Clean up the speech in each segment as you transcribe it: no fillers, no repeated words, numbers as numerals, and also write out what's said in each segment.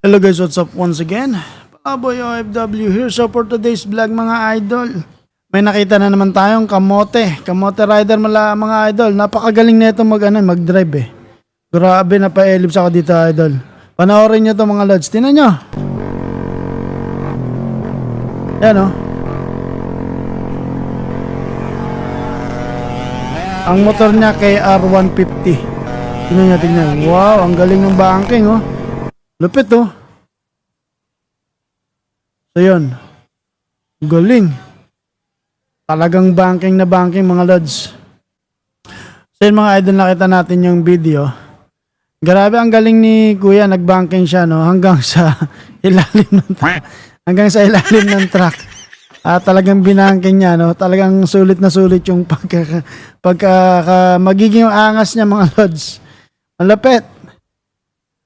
Hello guys, what's up once again? Palaboy OFW here. So for today's vlog mga idol, may nakita na naman tayong kamote rider mga idol. Napakagaling na ito mag-drive eh. Grabe, napa-ellipse ako dito idol. Panoorin nyo to mga lods. Tingnan nyo. Yan o. Ang motor niya kay R150. Tingnan. Wow, ang galing ng banking oh. Lupit oh. So yun. Galing. Talagang banking na banking mga lods. So yun mga idol, nakita natin yung video. Grabe, ang galing ni kuya. Nagbanking siya no, hanggang sa ilalim ng truck. Hanggang sa ilalim ng truck. Talagang binangking niya no. Talagang sulit na sulit yung magiging angas niya mga lods. Malapit.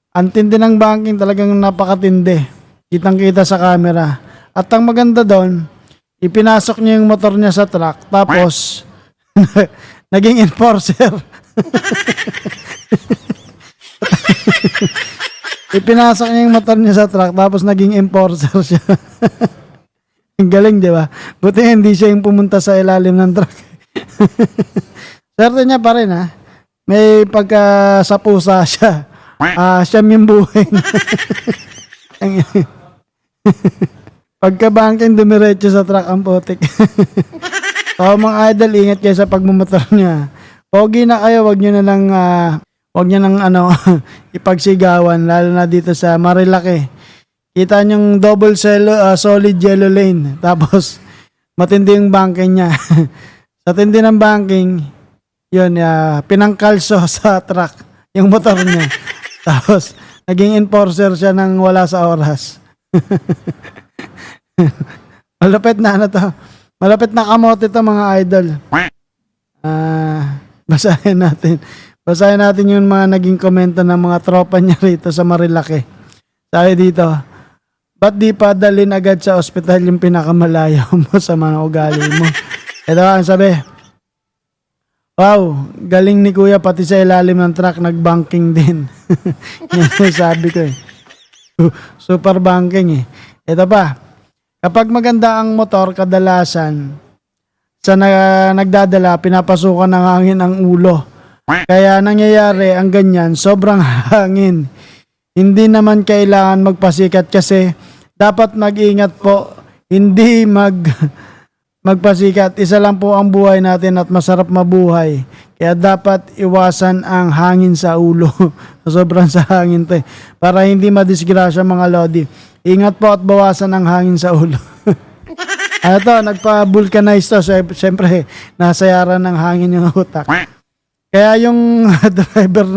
Ang tindi ng banking, talagang napakatindi. Kitang-kita sa camera. At ang maganda doon, ipinasok niya yung motor niya sa truck, tapos naging enforcer. Ipinasok niya yung motor niya sa truck, tapos naging enforcer siya. Ang galing, di ba? Buti hindi siya yung pumunta sa ilalim ng truck. Swerte niya pa rin ha. May pagka sa pusa siya. Siya yung buhay. Pagka-banking, dumiretso sa truck ang putik. So mga idol, ingat kayo sa pagmumotor niya. Pogi na kayo, wag nyo nang ipagsigawan, lalo na dito sa Marilaki. Kita nyong double solid yellow lane. Tapos matindi yung banking niya. Sa tindi ng banking, yun, pinangkalso sa truck yung motor niya. Tapos naging enforcer siya nang wala sa oras. Malapit na to. Malapit na kamote to mga idol. Basahin natin yung mga naging komento ng mga tropa niya rito sa Marilaki. Sabi dito, ba't di pa dalhin agad sa ospital yung pinakamalayo mo sa mga ugali mo? Ito ang sabi. Wow, galing ni kuya, pati sa ilalim ng truck nagbanking din. Yan sabi ko eh. Super banking eh. Ito pa, kapag maganda ang motor, kadalasan sa nagdadala, pinapasukan ng hangin ang ulo. Kaya nangyayari ang ganyan, sobrang hangin. Hindi naman kailangan magpasikat kasi dapat mag-ingat po, hindi magpasikat. Isa lang po ang buhay natin at masarap mabuhay. Kaya dapat iwasan ang hangin sa ulo. Sobrang sa hangin to eh. Para hindi madisgrasya mga lodi. Ingat po at bawasan ang hangin sa ulo. Ito, nagpa-vulcanize to. Siyempre, nasayaran ng hangin yung utak. Kaya yung driver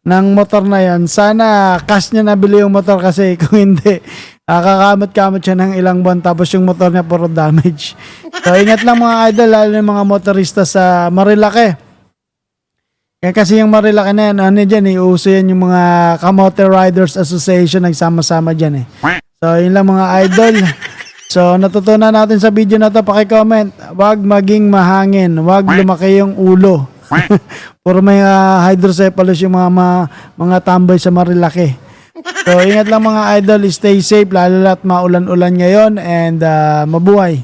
ng motor na yan, sana cash niya nabili yung motor kasi kung hindi, kakamot-kamot siya ng ilang buwan tapos yung motor niya puro damage. So ingat lang mga idol, lalo yung mga motorista sa Marilaki. Kaya kasi yung Marilaki na yan, dyan uso yan yung mga Kamote Riders Association, nagsama-sama dyan eh. So yun lang mga idol. So natutunan natin sa video na to, paki-comment, wag maging mahangin, wag lumaki yung ulo. Puro may hydrocephalus yung mga tambay sa Marilaki. So ingat lang mga idol, stay safe, lalo at maulan-ulan ngayon, and mabuhay.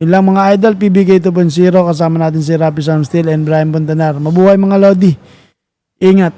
Yun lang mga idol, PBK 2.0, kasama natin si Rapi Sam Steel and Brian Buntanar. Mabuhay mga lodi. Ingat.